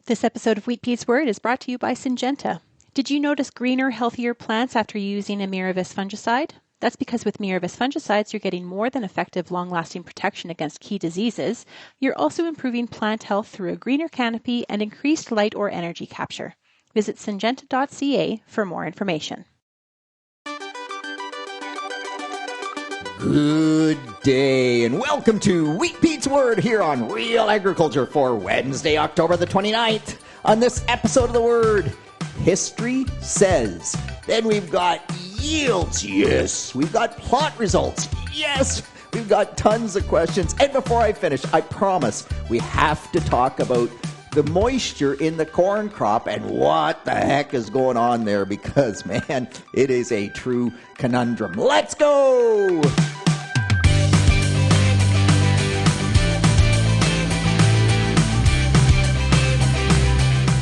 This episode of Wheat Pete's Word is brought to you by Syngenta. Did you notice greener, healthier plants after using a Miravis fungicide? That's because with Miravis fungicides, you're getting more than effective, long-lasting protection against key diseases. You're also improving plant health through a greener canopy and increased light or energy capture. Visit syngenta.ca for more information. Good day and welcome to Wheat Pete's Word here on Real Agriculture for Wednesday, October the 29th. On this episode of the Word, history says. Then we've got yields, yes. We've got plot results, yes. We've got tons of questions. And before I finish, I promise we have to talk about the moisture in the corn crop and what the heck is going on there, because, man, it is a true conundrum. Let's go!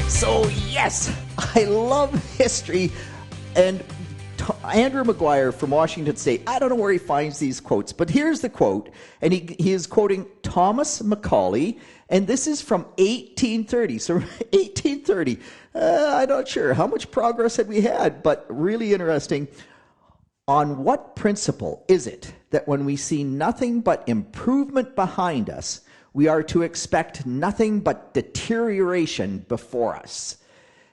So, yes, I love history, and Andrew McGuire from Washington State, I don't know where he finds these quotes, but here's the quote, and he is quoting Thomas Macaulay, and this is from 1830. So 1830, I'm not sure how much progress had we had, but really interesting. On what principle is it that when we see nothing but improvement behind us, we are to expect nothing but deterioration before us?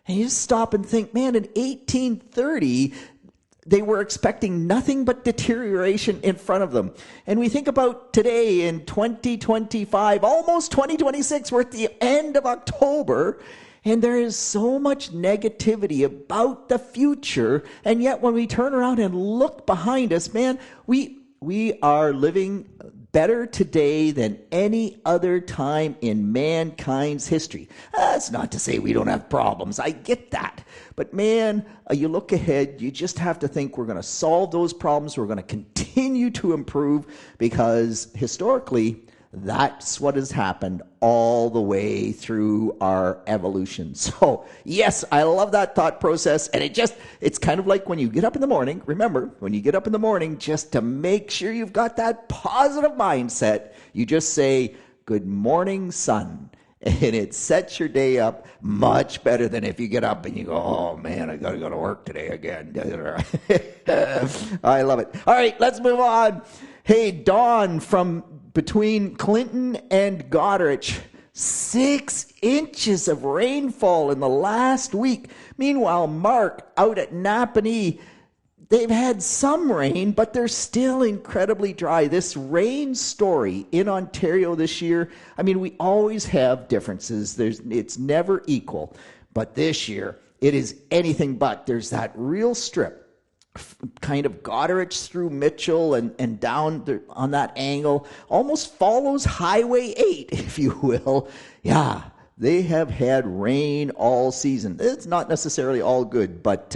And you just stop and think, man, in 1830, they were expecting nothing but deterioration in front of them. And we think about today in 2025, almost 2026, we're at the end of October, and there is so much negativity about the future. And yet when we turn around and look behind us, man, we are living better today than any other time in mankind's history. That's not to say we don't have problems. I get that. But man, you look ahead, you just have to think we're going to solve those problems. We're going to continue to improve because historically, that's what has happened all the way through our evolution. So, yes, I love that thought process. And it's kind of like when you get up in the morning. Remember, when you get up in the morning, just to make sure you've got that positive mindset, you just say, "Good morning, sun." And it sets your day up much better than if you get up and you go, "Oh, man, I got to go to work today again." I love it. All right, let's move on. Hey, Dawn from between Clinton and Goderich, 6 inches of rainfall in the last week. Meanwhile, Mark out at Napanee, they've had some rain, but they're still incredibly dry. This rain story in Ontario this year, I mean, we always have differences. It's never equal. But this year, it is anything but. There's that real strip, kind of Goderich through Mitchell and down on that angle, almost follows Highway 8, if you will. Yeah, they have had rain all season. It's not necessarily all good, but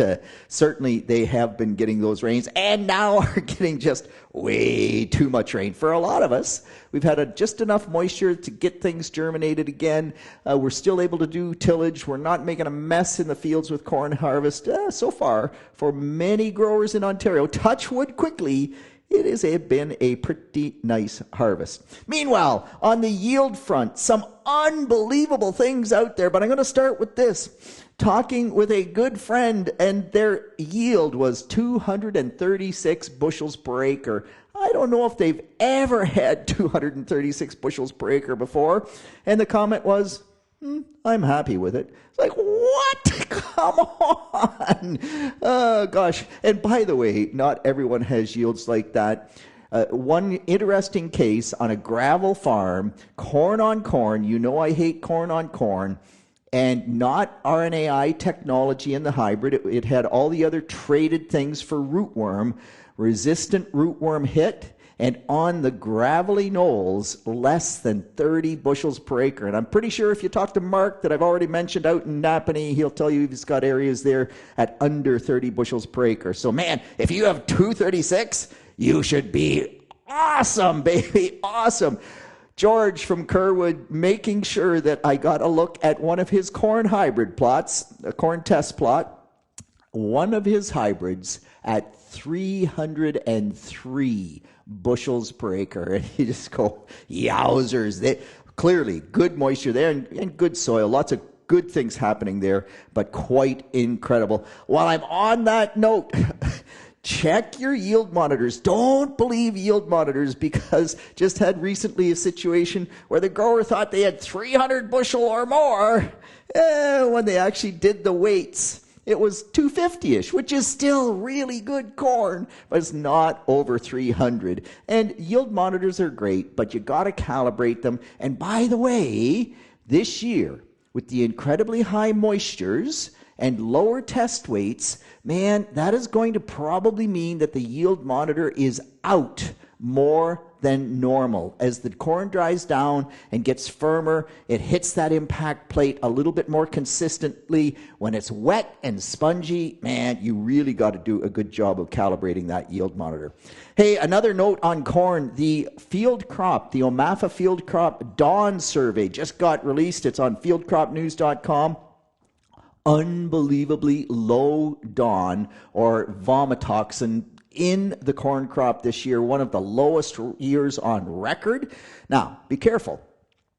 certainly they have been getting those rains and now are getting just way too much rain. For a lot of us, we've had just enough moisture to get things germinated again. We're still able to do tillage. We're not making a mess in the fields with corn harvest. So far, for many growers in Ontario, touch wood quickly, it has been a pretty nice harvest. Meanwhile, on the yield front, some unbelievable things out there, but I'm going to start with this. Talking with a good friend, and their yield was 236 bushels per acre. I don't know if they've ever had 236 bushels per acre before. And the comment was, "I'm happy with it." It's like, what? Come on. Oh, gosh. And by the way, not everyone has yields like that. One interesting case on a gravel farm, corn on corn. You know I hate corn on corn. And not RNAi technology in the hybrid. It had all the other traded things for rootworm. Resistant rootworm hit. And on the gravelly knolls, less than 30 bushels per acre. And I'm pretty sure if you talk to Mark that I've already mentioned out in Napanee, he'll tell you he's got areas there at under 30 bushels per acre. So man, if you have 236, you should be awesome, baby, awesome. George from Kerwood making sure that I got a look at one of his corn hybrid plots, a corn test plot, one of his hybrids at 303 bushels per acre. And you just go, yowzers. Clearly, good moisture there and good soil, lots of good things happening there, but quite incredible. While I'm on that note, check your yield monitors. Don't believe yield monitors, because just had recently a situation where the grower thought they had 300 bushel or more. When they actually did the weights, it was 250-ish, which is still really good corn, but it's not over 300. And yield monitors are great, but you got to calibrate them. And by the way, this year, with the incredibly high moistures and lower test weights, man, that is going to probably mean that the yield monitor is out more than normal. As the corn dries down and gets firmer, it hits that impact plate a little bit more consistently. When it's wet and spongy, man, you really got to do a good job of calibrating that yield monitor. Hey, another note on corn, the field crop, the OMAFA field crop dawn survey just got released. It's on fieldcropnews.com. Unbelievably low dawn or vomitoxin in the corn crop this year, one of the lowest years on record. Now, be careful,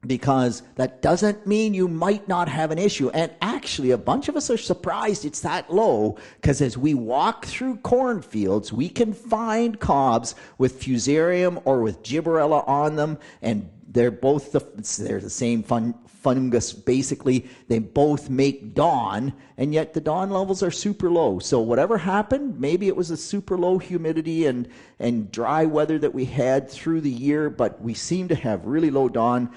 because that doesn't mean you might not have an issue. And actually, a bunch of us are surprised it's that low, because as we walk through cornfields, we can find cobs with fusarium or with gibberella on them, and they're the same fungus, basically. They both make dawn, and yet the dawn levels are super low. So whatever happened, maybe it was a super low humidity and dry weather that we had through the year, but we seem to have really low dawn.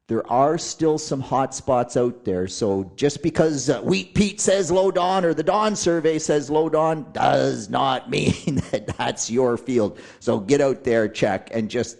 There are still some hot spots out there. So just because Wheat Pete says low dawn or the dawn survey says low dawn does not mean that that's your field. So get out there, check, and just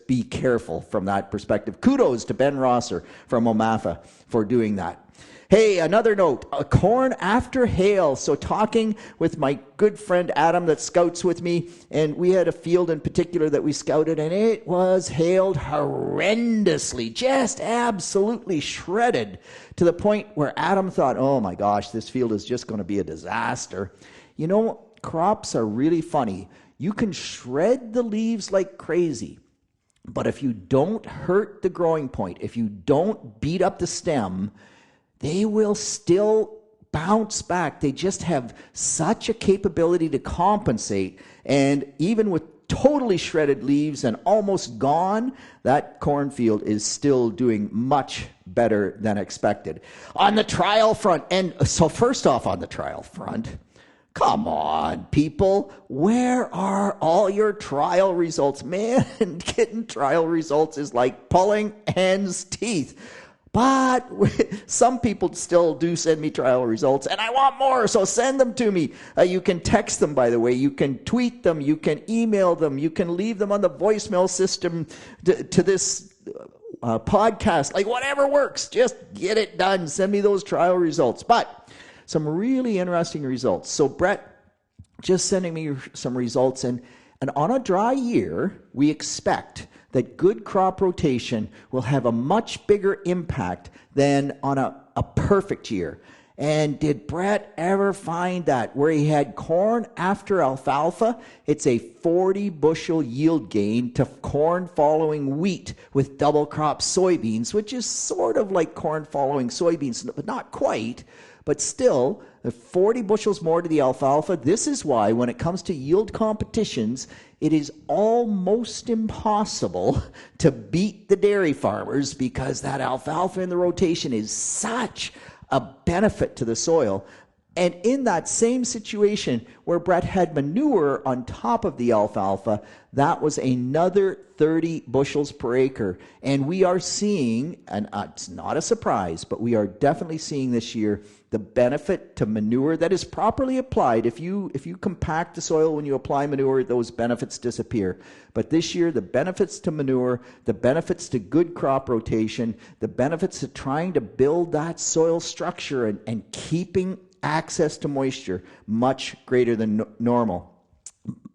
be careful from that perspective. Kudos to Ben Rosser from OMAFA for doing that. Hey, another note, corn after hail. So talking with my good friend Adam that scouts with me, and we had a field in particular that we scouted, and it was hailed horrendously, just absolutely shredded, to the point where Adam thought, oh my gosh, this field is just going to be a disaster. You know, crops are really funny. You can shred the leaves like crazy, but if you don't hurt the growing point, if you don't beat up the stem, they will still bounce back. They just have such a capability to compensate. And even with totally shredded leaves and almost gone, that cornfield is still doing much better than expected. On the trial front, and so first off on the trial front, come on, people. Where are all your trial results? Man, getting trial results is like pulling hen's teeth. But some people still do send me trial results, and I want more, so send them to me. You can text them, by the way. You can tweet them. You can email them. You can leave them on the voicemail system to this podcast. Like, whatever works. Just get it done. Send me those trial results. But some really interesting results. So Brett just sending me some results, and on a dry year, we expect that good crop rotation will have a much bigger impact than on a perfect year. And did Brett ever find that where he had corn after alfalfa, it's a 40 bushel yield gain to corn following wheat with double crop soybeans, which is sort of like corn following soybeans, but not quite. But still, 40 bushels more to the alfalfa. This is why when it comes to yield competitions, it is almost impossible to beat the dairy farmers, because that alfalfa in the rotation is such a benefit to the soil. And in that same situation where Brett had manure on top of the alfalfa, that was another 30 bushels per acre. And we are seeing, and it's not a surprise, but we are definitely seeing this year the benefit to manure that is properly applied. If you compact the soil when you apply manure, those benefits disappear. But this year, the benefits to manure, the benefits to good crop rotation, the benefits to trying to build that soil structure and keeping access to moisture much greater than normal.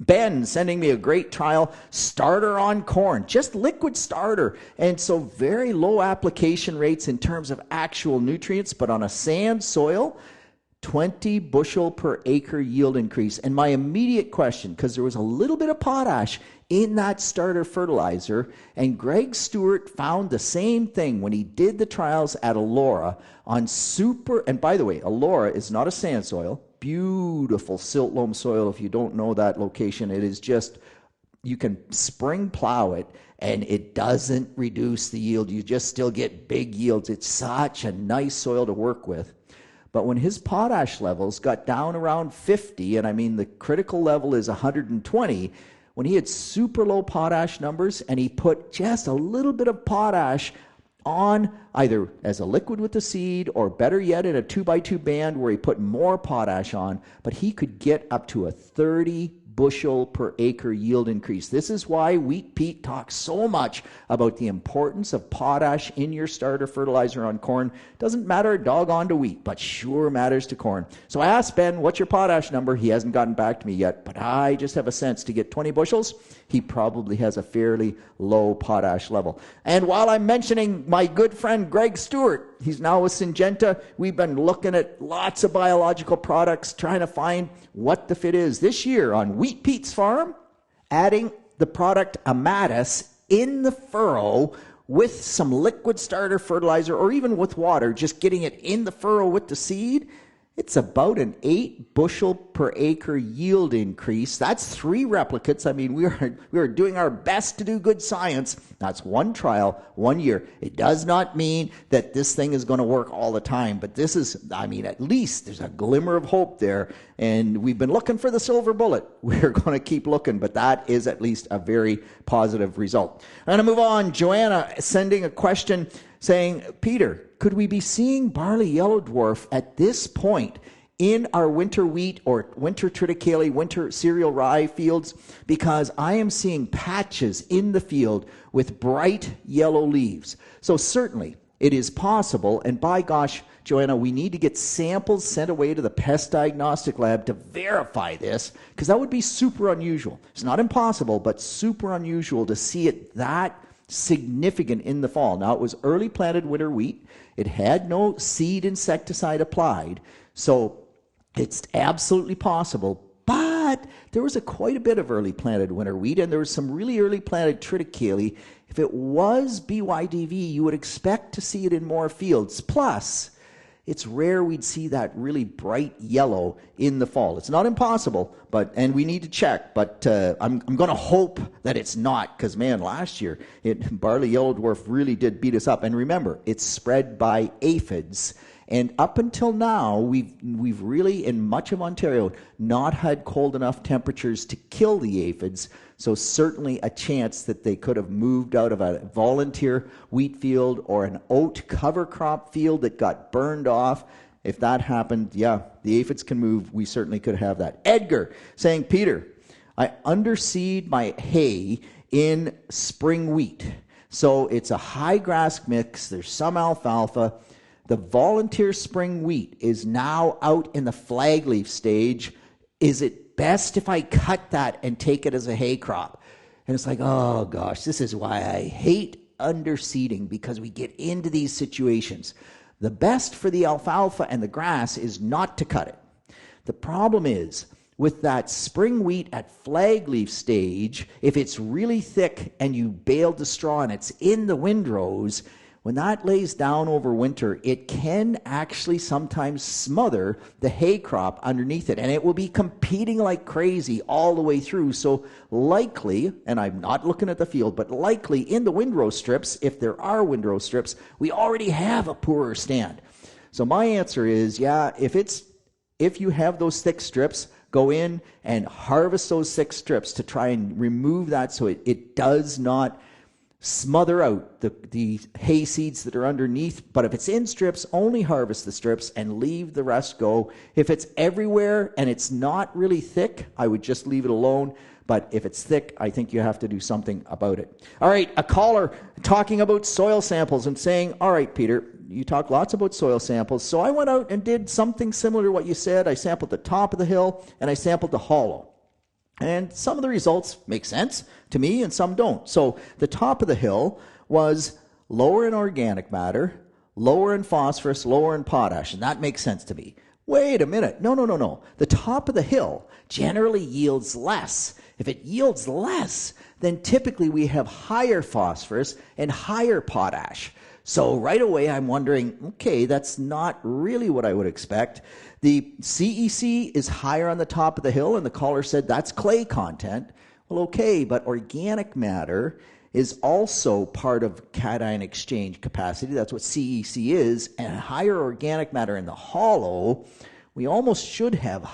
Ben sending me a great trial starter on corn, just liquid starter. And so very low application rates in terms of actual nutrients, but on a sand soil, 20 bushel per acre yield increase. And my immediate question, because there was a little bit of potash in that starter fertilizer, and Greg Stewart found the same thing when he did the trials at Elora on super, and by the way, Elora is not a sand soil, beautiful silt loam soil. If you don't know that location, it is just, you can spring plow it and it doesn't reduce the yield. You just still get big yields. It's such a nice soil to work with. But when his potash levels got down around 50, and I mean the critical level is 120, when he had super low potash numbers and he put just a little bit of potash on either as a liquid with the seed or better yet in a 2x2 band where he put more potash on, but he could get up to a 30 bushel per acre yield increase. This is why Wheat Pete talks so much about the importance of potash in your starter fertilizer on corn. Doesn't matter a doggone to wheat, but sure matters to corn. So I asked Ben, what's your potash number? He hasn't gotten back to me yet, but I just have a sense to get 20 bushels, he probably has a fairly low potash level. And while I'm mentioning my good friend Greg Stewart, he's now with Syngenta. We've been looking at lots of biological products, trying to find what the fit is. This year on Wheat Pete's farm, adding the product Amatis in the furrow with some liquid starter fertilizer or even with water, just getting it in the furrow with the seed, it's about an 8 bushel per acre yield increase. That's 3 replicates. I mean, we are doing our best to do good science. That's one trial, 1 year. It does not mean that this thing is going to work all the time, but this is, I mean, at least there's a glimmer of hope there. And we've been looking for the silver bullet. We're going to keep looking, but that is at least a very positive result. I'm going to move on. Joanna sending a question saying, Peter, could we be seeing barley yellow dwarf at this point in our winter wheat or winter triticale, winter cereal rye fields? Because I am seeing patches in the field with bright yellow leaves. So certainly it is possible, and by gosh, Joanna, we need to get samples sent away to the pest diagnostic lab to verify this, because that would be super unusual. It's not impossible, but super unusual to see it that significant in the fall. Now, it was early planted winter wheat. It had no seed insecticide applied, so it's absolutely possible. But there was quite a bit of early planted winter wheat, and there was some really early planted triticale. If it was BYDV, you would expect to see it in more fields. Plus, it's rare we'd see that really bright yellow in the fall. It's not impossible, and we need to check, but I'm going to hope that it's not, because, man, last year, barley yellow dwarf really did beat us up. And remember, it's spread by aphids. And up until now, we've really, in much of Ontario, not had cold enough temperatures to kill the aphids. So certainly a chance that they could have moved out of a volunteer wheat field or an oat cover crop field that got burned off. If that happened, yeah, the aphids can move. We certainly could have that. Edgar saying, Peter, I underseed my hay in spring wheat. So it's a high grass mix. There's some alfalfa. The volunteer spring wheat is now out in the flag leaf stage. Is it best if I cut that and take it as a hay crop? And it's like, oh gosh, this is why I hate underseeding, because we get into these situations. The best for the alfalfa and the grass is not to cut it. The problem is, with that spring wheat at flag leaf stage, if it's really thick and you baled the straw and it's in the windrows, when that lays down over winter, it can actually sometimes smother the hay crop underneath it, and it will be competing like crazy all the way through. So likely, and I'm not looking at the field, but likely in the windrow strips, if there are windrow strips, we already have a poorer stand. So my answer is, yeah, if you have those thick strips, go in and harvest those thick strips to try and remove that so it does not smother out the hay seeds that are underneath. But if it's in strips, only harvest the strips and leave the rest go. If it's everywhere and it's not really thick, I would just leave it alone. But if it's thick, I think you have to do something about it. All right, a caller talking about soil samples and saying, all right, Peter, you talk lots about soil samples. So I went out and did something similar to what you said. I sampled the top of the hill and I sampled the hollow. And some of the results make sense to me and some don't. So the top of the hill was lower in organic matter, lower in phosphorus, lower in potash, and that makes sense to me. wait a minute. No. The top of the hill generally yields less. If it yields less, then typically we have higher phosphorus and higher potash. So right away I'm wondering, okay, that's not really what I would expect. The CEC is higher on the top of the hill, and the caller said that's clay content. Well, okay, but organic matter is also part of cation exchange capacity. That's what CEC is, and higher organic matter in the hollow, we almost should have,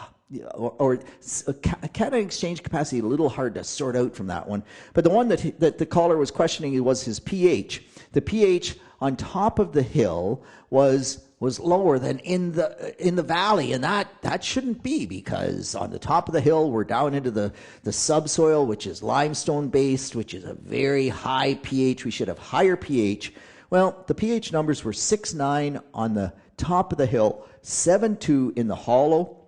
or cation exchange capacity, a little hard to sort out from that one. But the one that the caller was questioning was his pH. The pH on top of the hill was lower than in the valley, and that shouldn't be, because on the top of the hill we're down into the subsoil, which is limestone based, which is a very high pH. We should have higher pH. Well, the pH numbers were 6.9 on the top of the hill, 7.2 in the hollow.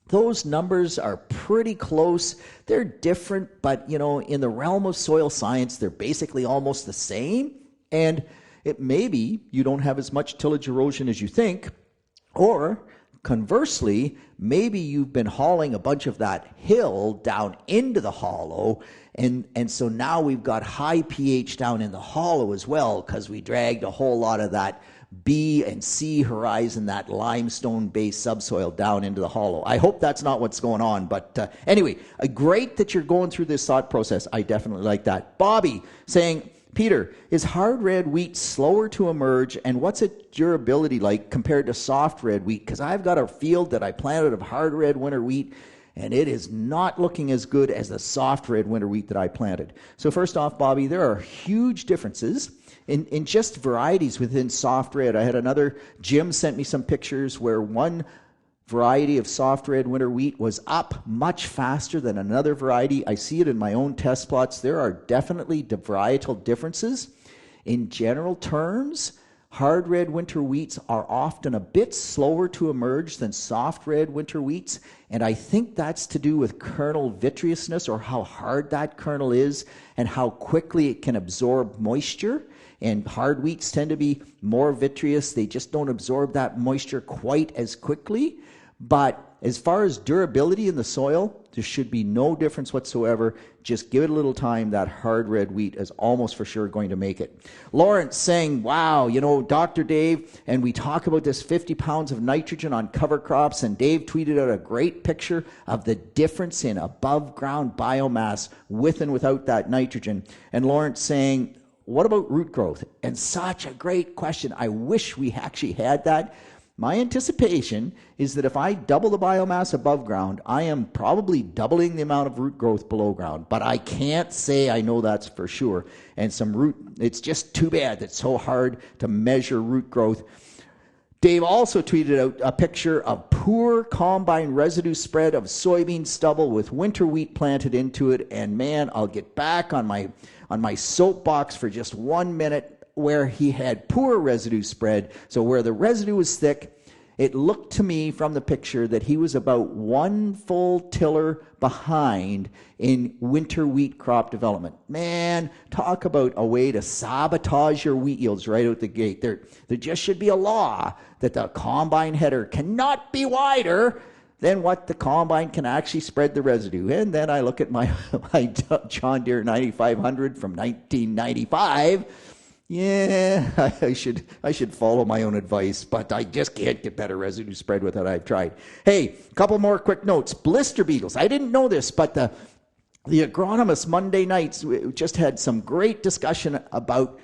Those numbers are pretty close. They're different, but in the realm of soil science, they're basically almost the same. And it maybe you don't have as much tillage erosion as you think, or conversely, maybe you've been hauling a bunch of that hill down into the hollow, and so now we've got high pH down in the hollow as well, because we dragged a whole lot of that B and C horizon, that limestone-based subsoil, down into the hollow. I hope that's not what's going on, but anyway, great that you're going through this thought process. I definitely like that. Bobby saying, Peter, is hard red wheat slower to emerge, and what's its durability like compared to soft red wheat? Because I've got a field that I planted of hard red winter wheat, and it is not looking as good as the soft red winter wheat that I planted. So first off, Bobby, there are huge differences in just varieties within soft red. I had Jim sent me some pictures where one variety of soft red winter wheat was up much faster than another variety. I see it in my own test plots. There are definitely varietal differences. In general terms, hard red winter wheats are often a bit slower to emerge than soft red winter wheats, and I think that's to do with kernel vitreousness, or how hard that kernel is and how quickly it can absorb moisture. And hard wheats tend to be more vitreous. They just don't absorb that moisture quite as quickly. But as far as durability in the soil, there should be no difference whatsoever. Just give it a little time. That hard red wheat is almost for sure going to make it. Lawrence saying, wow, Dr. Dave, and we talk about this 50 pounds of nitrogen on cover crops, and Dave tweeted out a great picture of the difference in above ground biomass with and without that nitrogen. And Lawrence saying, what about root growth? And such a great question. I wish we actually had that. My anticipation is that if I double the biomass above ground, I am probably doubling the amount of root growth below ground. But I can't say I know that's for sure. And it's just too bad that it's so hard to measure root growth. Dave also tweeted out a picture of poor combine residue spread of soybean stubble with winter wheat planted into it. And man, I'll get back on my soapbox for just 1 minute, where he had poor residue spread. So where the residue was thick, it looked to me from the picture that he was about 1 full tiller behind in winter wheat crop development. Man, talk about a way to sabotage your wheat yields right out the gate. There just should be a law that the combine header cannot be wider than what the combine can actually spread the residue. And then I look at my John Deere 9500 from 1995. Yeah, I should follow my own advice, but I just can't get better residue spread with it. I've tried. Hey, a couple more quick notes. Blister beetles. I didn't know this, but the agronomists Monday nights just had some great discussion about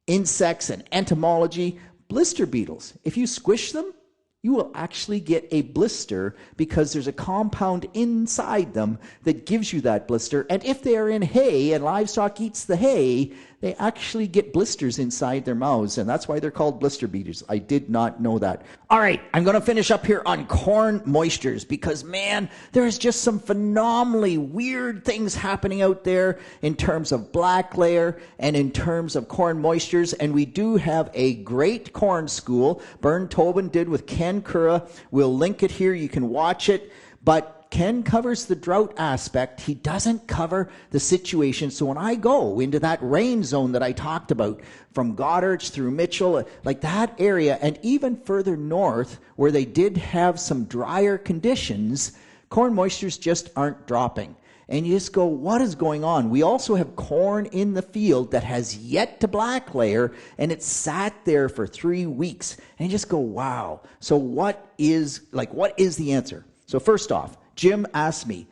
insects and entomology. Blister beetles. If you squish them, you will actually get a blister because there's a compound inside them that gives you that blister. And if they are in hay and livestock eats the hay, they actually get blisters inside their mouths, and that's why they're called blister beetles. I did not know that. All right, I'm going to finish up here on corn moistures because, man, there's just some phenomenally weird things happening out there in terms of black layer and in terms of corn moistures, and we do have a great corn school. Bern Tobin did with Ken Cura. We'll link it here. You can watch it. But But Ken covers the drought aspect. He doesn't cover the situation. So when I go into that rain zone that I talked about, from Goddard through Mitchell, like that area, and even further north where they did have some drier conditions, corn moistures just aren't dropping. And you just go, what is going on? We also have corn in the field that has yet to black layer, and it sat there for 3 weeks. And you just go, wow. So what is the answer? So first off, Jim asked me,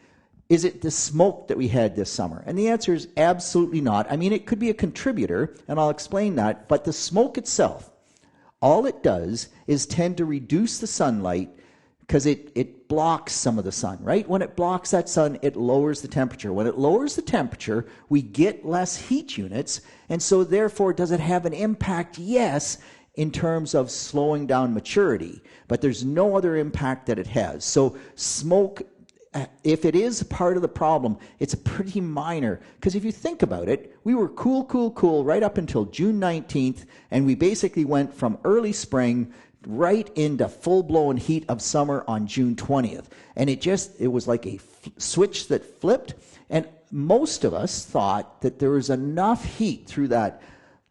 is it the smoke that we had this summer? And the answer is absolutely not. I mean, it could be a contributor, and I'll explain that, but the smoke itself, all it does is tend to reduce the sunlight because it blocks some of the sun, right? When it blocks that sun, it lowers the temperature. When it lowers the temperature, we get less heat units, and so therefore does it have an impact? Yes, in terms of slowing down maturity, but there's no other impact that it has. So smoke, if it is part of the problem, it's pretty minor, because if you think about it, we were cool right up until June 19th, and we basically went from early spring right into full-blown heat of summer on June 20th. And it was like a switch that flipped, and most of us thought that there was enough heat through that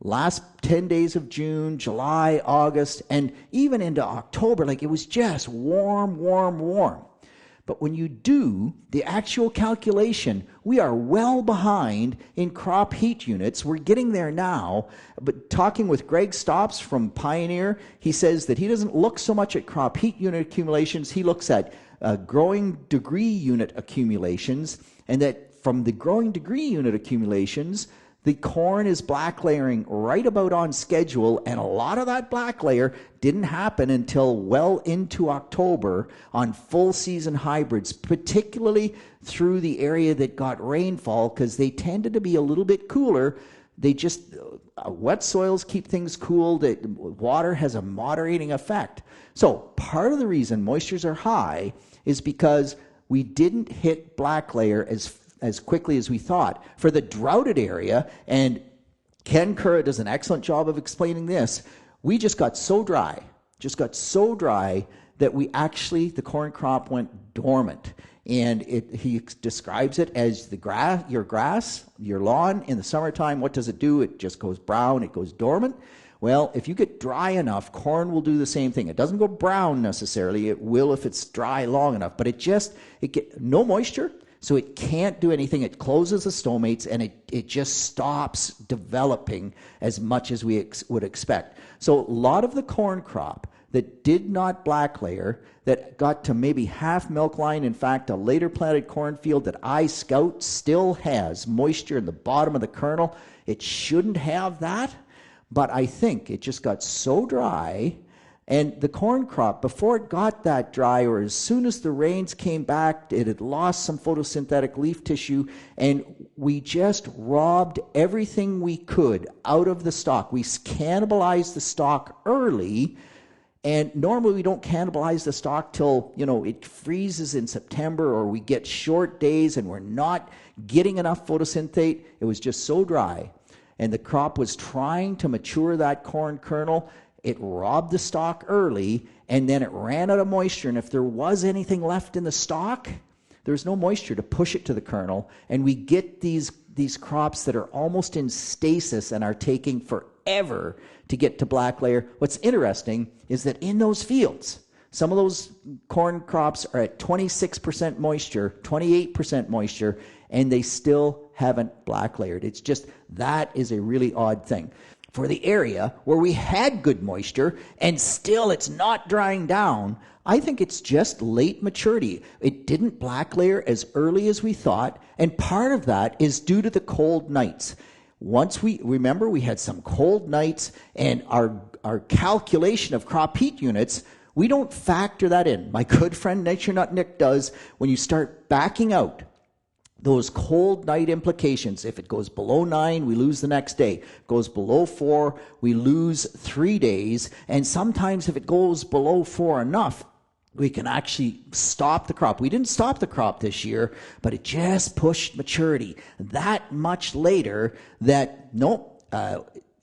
last 10 days of June, July, August, and even into October. Like, it was just warm. But when you do the actual calculation, we are well behind in crop heat units. We're getting there now. But talking with Greg Stopps from Pioneer, he says that he doesn't look so much at crop heat unit accumulations. He looks at growing degree unit accumulations, and that from the growing degree unit accumulations, the corn is black layering right about on schedule, and a lot of that black layer didn't happen until well into October on full season hybrids, particularly through the area that got rainfall, because they tended to be a little bit cooler. They just, wet soils keep things cool. Water has a moderating effect. So part of the reason moistures are high is because we didn't hit black layer as quickly as we thought. For the droughted area, and Ken Curra does an excellent job of explaining this, we just got so dry that the corn crop went dormant. And he describes it as your grass, your lawn in the summertime. What does it do? It just goes brown, it goes dormant. Well, if you get dry enough, corn will do the same thing. It doesn't go brown necessarily. It will if it's dry long enough, but it get no moisture. So it can't do anything. It closes the stomates, and it just stops developing as much as we would expect. So a lot of the corn crop that did not black layer, that got to maybe half milk line, in fact, a later planted cornfield that I scout still has moisture in the bottom of the kernel. It shouldn't have that, but I think it just got so dry. And the corn crop, before it got that dry, or as soon as the rains came back, it had lost some photosynthetic leaf tissue, and we just robbed everything we could out of the stalk. We cannibalized the stalk early, and normally we don't cannibalize the stalk till, it freezes in September, or we get short days and we're not getting enough photosynthate. It was just so dry, and the crop was trying to mature that corn kernel. It robbed the stalk early, and then it ran out of moisture. And if there was anything left in the stalk, there's no moisture to push it to the kernel. And we get these crops that are almost in stasis and are taking forever to get to black layer. What's interesting is that in those fields, some of those corn crops are at 26% moisture, 28% moisture, and they still haven't black layered. It's just, that is a really odd thing. For the area where we had good moisture and still it's not drying down, I think it's just late maturity. It didn't black layer as early as we thought, and part of that is due to the cold nights. Once we had some cold nights, and our calculation of crop heat units, we don't factor that in. My good friend Nature Nut Nick does. When you start backing out those cold night implications, if it goes below 9, we lose the next day. It goes below 4, we lose 3 days. And sometimes if it goes below 4 enough, we can actually stop the crop. We didn't stop the crop this year, but it just pushed maturity that much later that,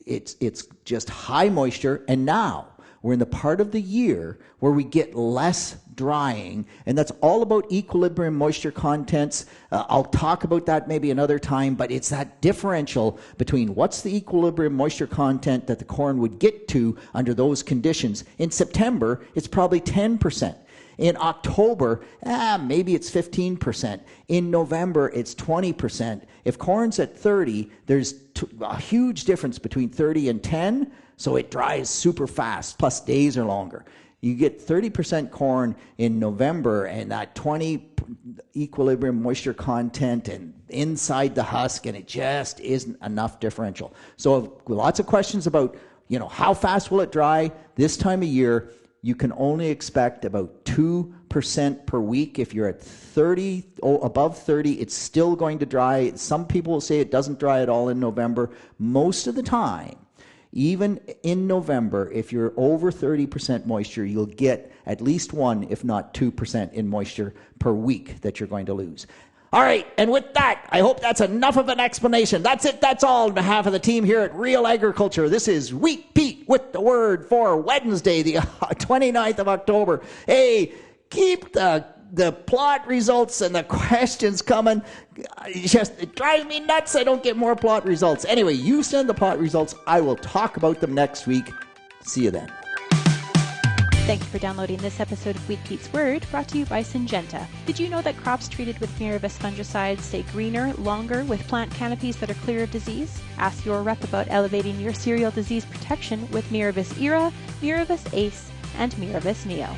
it's just high moisture. And now We're in the part of the year where we get less drying, and that's all about equilibrium moisture contents. I'll talk about that maybe another time, but it's that differential between what's the equilibrium moisture content that the corn would get to under those conditions. In September, it's probably 10%. In October, maybe it's 15%. In November, it's 20%. If corn's at 30, there's a huge difference between 30 and 10, so it dries super fast, plus days are longer. You get 30% corn in November and that 20 equilibrium moisture content and inside the husk, and it just isn't enough differential. So lots of questions about, how fast will it dry this time of year? You can only expect about 2% per week. If you're at 30, above 30, it's still going to dry. Some people will say it doesn't dry at all in November. Most of the time, even in November, if you're over 30% moisture, you'll get at least 1, if not 2% in moisture per week that you're going to lose. All right, and with that, I hope that's enough of an explanation. That's it, that's all on behalf of the team here at Real Agriculture. This is Wheat Pete with the word for Wednesday, the 29th of October. Hey, keep the plot results and the questions coming. It drives me nuts I don't get more plot results. Anyway, you send the plot results. I will talk about them next week. See you then. Thank you for downloading this episode of Wheat Pete's Word, brought to you by Syngenta. Did you know that crops treated with Miravis fungicides stay greener longer with plant canopies that are clear of disease? Ask your rep about elevating your cereal disease protection with Miravis Era, Miravis Ace, and Miravis Neo.